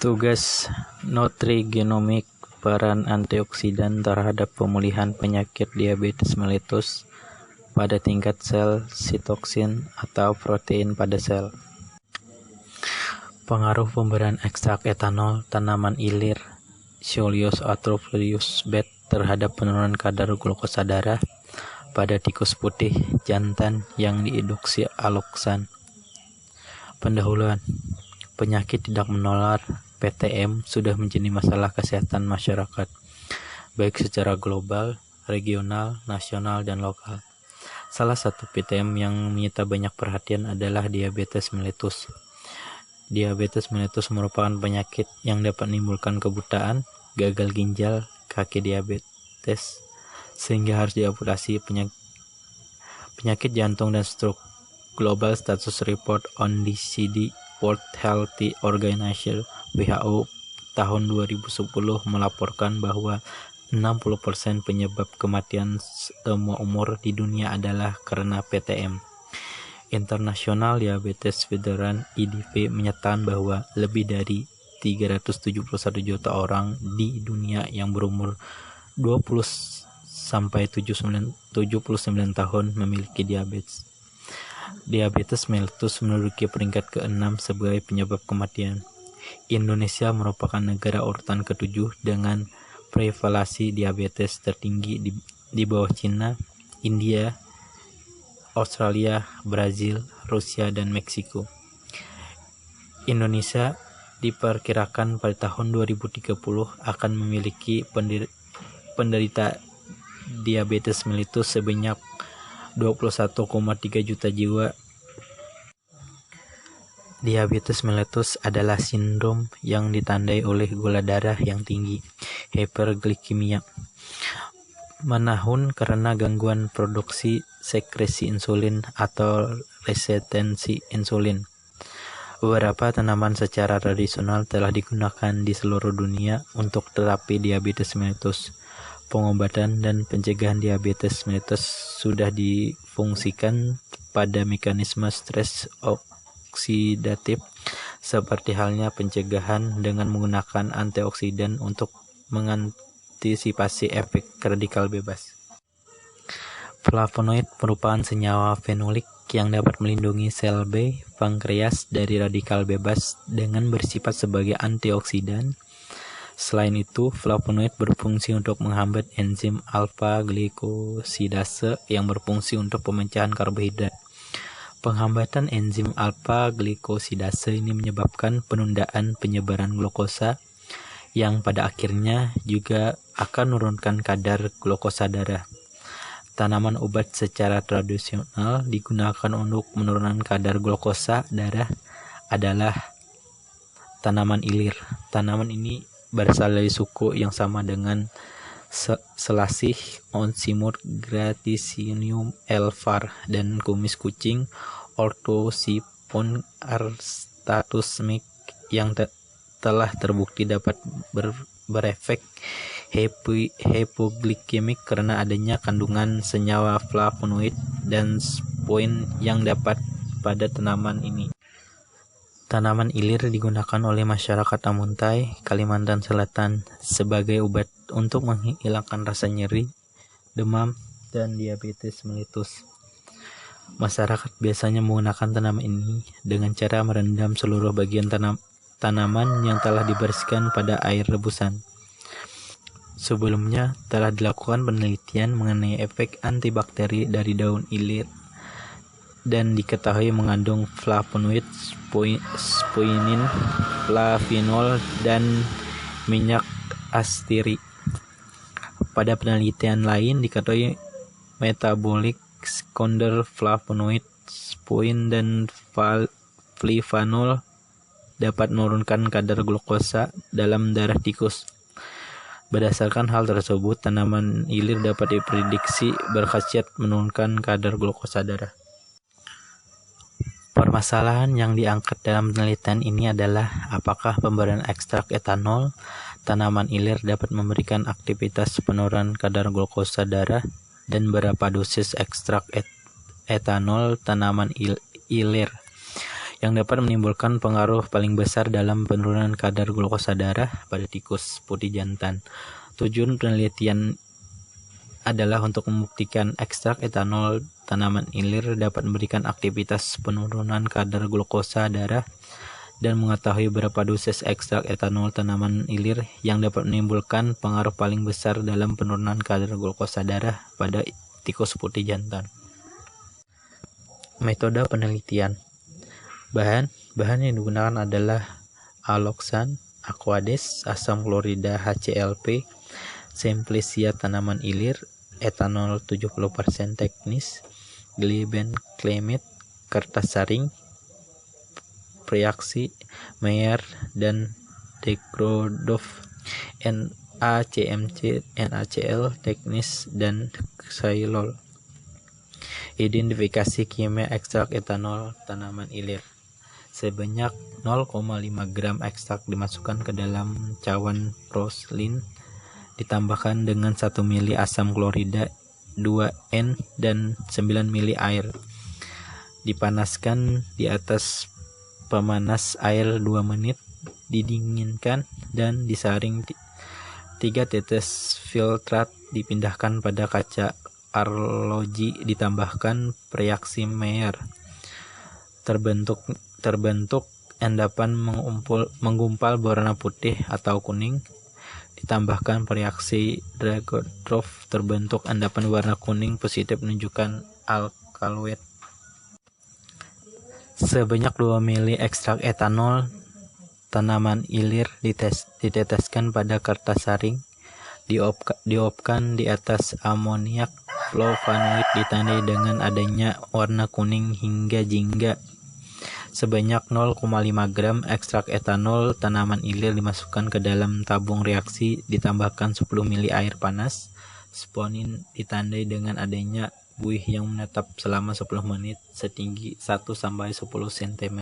Tugas nutrigenomik: peran antioksidan terhadap pemulihan penyakit diabetes mellitus pada tingkat sel sitoksin atau protein pada sel. Pengaruh pemberian ekstrak etanol tanaman ilir Scholius atrophius bet terhadap penurunan kadar glukosa darah pada tikus putih jantan yang diinduksi aloksan. Pendahuluan. Penyakit tidak menular (PTM) sudah menjadi masalah kesehatan masyarakat, baik secara global, regional, nasional, dan lokal. Salah satu PTM yang menyita banyak perhatian adalah diabetes mellitus. Diabetes mellitus merupakan penyakit yang dapat menimbulkan kebutaan, gagal ginjal, kaki diabetes, sehingga harus diamputasi. Penyakit jantung dan stroke. Global Status Report on DCD World Health Organization (WHO) tahun 2010 melaporkan bahwa 60% penyebab kematian semua umur di dunia adalah karena PTM. International Diabetes Federation (IDF) menyatakan bahwa lebih dari 371 juta orang di dunia yang berumur 20 sampai 79 tahun memiliki diabetes. Diabetes mellitus menduduki peringkat ke-6 sebagai penyebab kematian. Indonesia merupakan negara urutan ke-7 dengan prevalensi diabetes tertinggi di bawah Cina, India, Australia, Brazil, Rusia, dan Meksiko. Indonesia diperkirakan pada tahun 2030 akan memiliki penderita diabetes mellitus sebanyak 21,3 juta jiwa. Diabetes mellitus adalah sindrom yang ditandai oleh gula darah yang tinggi, hiperglikemia, menahun karena gangguan produksi sekresi insulin atau resistensi insulin. Beberapa tanaman secara tradisional telah digunakan di seluruh dunia untuk terapi diabetes mellitus. Pengobatan dan pencegahan diabetes mellitus sudah difungsikan pada mekanisme stres oksidatif, seperti halnya pencegahan dengan menggunakan antioksidan untuk mengantisipasi efek radikal bebas. Flavonoid merupakan senyawa fenolik yang dapat melindungi sel B pankreas dari radikal bebas dengan bersifat sebagai antioksidan. Selain itu, flavonoid berfungsi untuk menghambat enzim alfa-glikosidase yang berfungsi untuk pemecahan karbohidrat. Penghambatan enzim alfa-glikosidase ini menyebabkan penundaan penyebaran glukosa yang pada akhirnya juga akan menurunkan kadar glukosa darah. Tanaman obat secara tradisional digunakan untuk menurunkan kadar glukosa darah adalah tanaman ilir. Tanaman ini berasal dari suku yang sama dengan selasih, Onsimur graticinium L. var, dan kumis kucing Orthosiphon arstatus Mick yang telah terbukti dapat berefek hypoglikemik karena adanya kandungan senyawa flavonoid dan spuin yang dapat pada tanaman ini. Tanaman ilir digunakan oleh masyarakat Amuntai, Kalimantan Selatan sebagai obat untuk menghilangkan rasa nyeri, demam, dan diabetes mellitus. Masyarakat biasanya menggunakan tanaman ini dengan cara merendam seluruh bagian tanaman yang telah dibersihkan pada air rebusan. Sebelumnya telah dilakukan penelitian mengenai efek antibakteri dari daun ilir dan diketahui mengandung flavonoid, spuinin, flavinol, dan minyak astiri. Pada penelitian lain diketahui metabolik sekunder flavonoid, spuin, dan flavanol dapat menurunkan kadar glukosa dalam darah tikus. Berdasarkan hal tersebut, tanaman ilir dapat diprediksi berkhasiat menurunkan kadar glukosa darah. Permasalahan yang diangkat dalam penelitian ini adalah apakah pemberian ekstrak etanol tanaman ilir dapat memberikan aktivitas penurunan kadar glukosa darah dan berapa dosis ekstrak etanol tanaman ilir yang dapat menimbulkan pengaruh paling besar dalam penurunan kadar glukosa darah pada tikus putih jantan. Tujuan penelitian adalah untuk membuktikan ekstrak etanol tanaman ilir dapat memberikan aktivitas penurunan kadar glukosa darah dan mengetahui berapa dosis ekstrak etanol tanaman ilir yang dapat menimbulkan pengaruh paling besar dalam penurunan kadar glukosa darah pada tikus putih jantan. Metode penelitian. Bahan yang digunakan adalah aloksan, aquades, asam klorida HClP, Simplicia tanaman ilir, etanol 70% teknis, glibenclamide, kertas saring, reaksi Mayer dan Degrodov, NaCmC, NaCl teknis, dan xylol. Identifikasi kimia ekstrak etanol tanaman ilir. Sebanyak 0,5 gram ekstrak dimasukkan ke dalam cawan porselin, ditambahkan dengan 1 mili asam klorida 2N dan 9 mili air. Dipanaskan di atas pemanas air 2 menit, didinginkan dan disaring. 3 tetes filtrat dipindahkan pada kaca arloji, ditambahkan reaksi Mayer. Terbentuk endapan menggumpal berwarna putih atau kuning, ditambahkan reaksi Degrodov, terbentuk endapan warna kuning positif menunjukkan alkaloid. Sebanyak 2 mili ekstrak etanol tanaman ilir diteteskan pada kertas saring, diopkan di atas amoniak flavonoid ditandai dengan adanya warna kuning hingga jingga. Sebanyak 0,5 gram ekstrak etanol tanaman ilir dimasukkan ke dalam tabung reaksi, ditambahkan 10 mili air panas. Sponin ditandai dengan adanya buih yang menetap selama 10 menit setinggi 1-10 cm.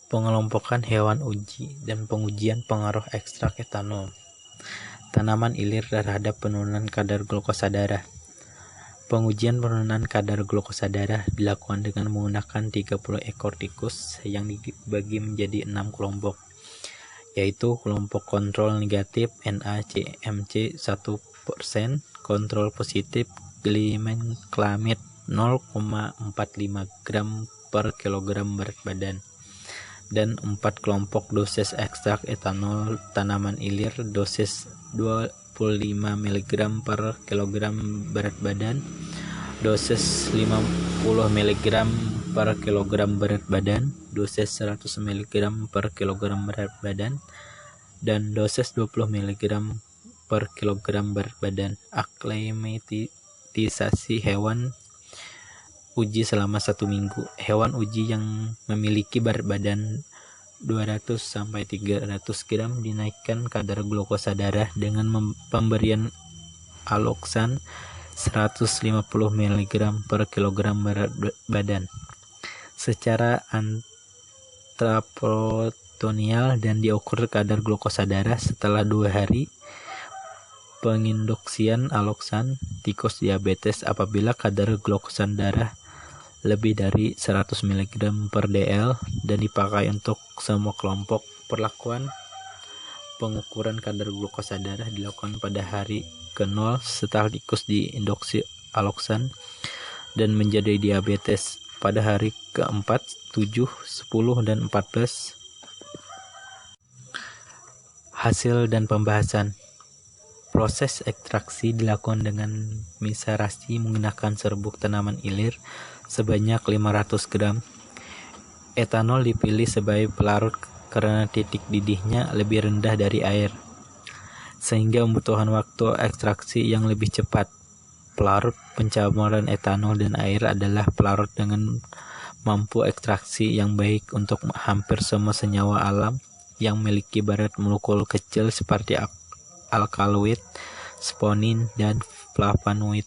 Pengelompokan hewan uji dan pengujian pengaruh ekstrak etanol tanaman ilir terhadap penurunan kadar glukosa darah. Pengujian penurunan kadar glukosa darah dilakukan dengan menggunakan 30 ekor tikus yang dibagi menjadi 6 kelompok, yaitu kelompok kontrol negatif NaCmC 1%, kontrol positif glibenclamide 0,45 gram per kilogram berat badan, dan 4 kelompok dosis ekstrak etanol tanaman ilir dosis 25 mg per kilogram berat badan, dosis 50 mg per kilogram berat badan, dosis 100 mg per kilogram berat badan, dan dosis 20 mg per kilogram berat badan. Aklimatisasi hewan uji selama 1 minggu. Hewan uji yang memiliki berat badan 200-300 gram dinaikkan kadar glukosa darah dengan pemberian aloksan 150 mg per kilogram berat badan secara intraperitoneal dan diukur kadar glukosa darah setelah 2 hari penginduksian aloksan tikus diabetes apabila kadar glukosa darah lebih dari 100 mg per dl dan dipakai untuk semua kelompok. Perlakuan pengukuran kadar glukosa darah dilakukan pada hari ke-0 setelah tikus diinduksi aloksan dan menjadi diabetes pada hari ke-4, 7, 10, dan 14. Hasil dan pembahasan. Proses ekstraksi dilakukan dengan miserasi menggunakan serbuk tanaman ilir sebanyak 500 gram. Etanol dipilih sebagai pelarut karena titik didihnya lebih rendah dari air, sehingga membutuhkan waktu ekstraksi yang lebih cepat. Pelarut pencampuran etanol dan air adalah pelarut dengan mampu ekstraksi yang baik untuk hampir semua senyawa alam yang memiliki barat molekul kecil seperti alkaloid, sponin, dan flavonoid.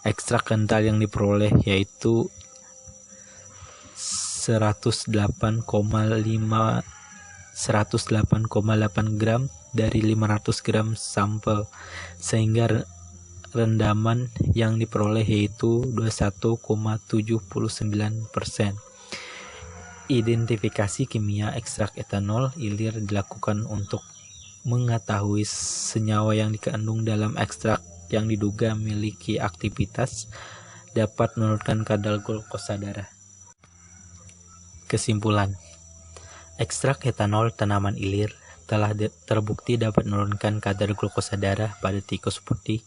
Ekstrak kental yang diperoleh yaitu 108,8 gram dari 500 gram sampel, sehingga rendaman yang diperoleh yaitu 21,79%. Identifikasi kimia ekstrak etanol ilir dilakukan untuk mengetahui senyawa yang dikandung dalam ekstrak yang diduga memiliki aktivitas dapat menurunkan kadar glukosa darah. Kesimpulan, ekstrak etanol tanaman ilir telah terbukti dapat menurunkan kadar glukosa darah pada tikus putih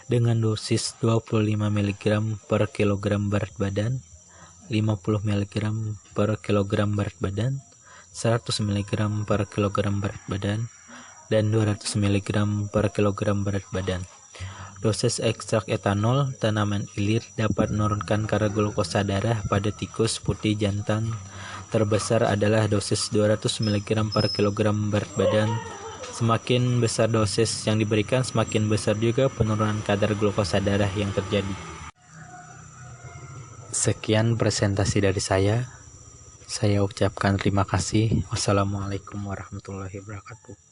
dengan dosis 25 mg per kilogram berat badan, 50 mg per kilogram berat badan, 100 mg per kilogram berat badan, dan 200 mg per kilogram berat badan. Dosis ekstrak etanol tanaman ilir dapat menurunkan kadar glukosa darah pada tikus putih jantan terbesar adalah dosis 200 mg per kilogram berat badan. Semakin besar dosis yang diberikan, semakin besar juga penurunan kadar glukosa darah yang terjadi. Sekian presentasi dari saya. Saya ucapkan terima kasih. Wassalamualaikum warahmatullahi wabarakatuh.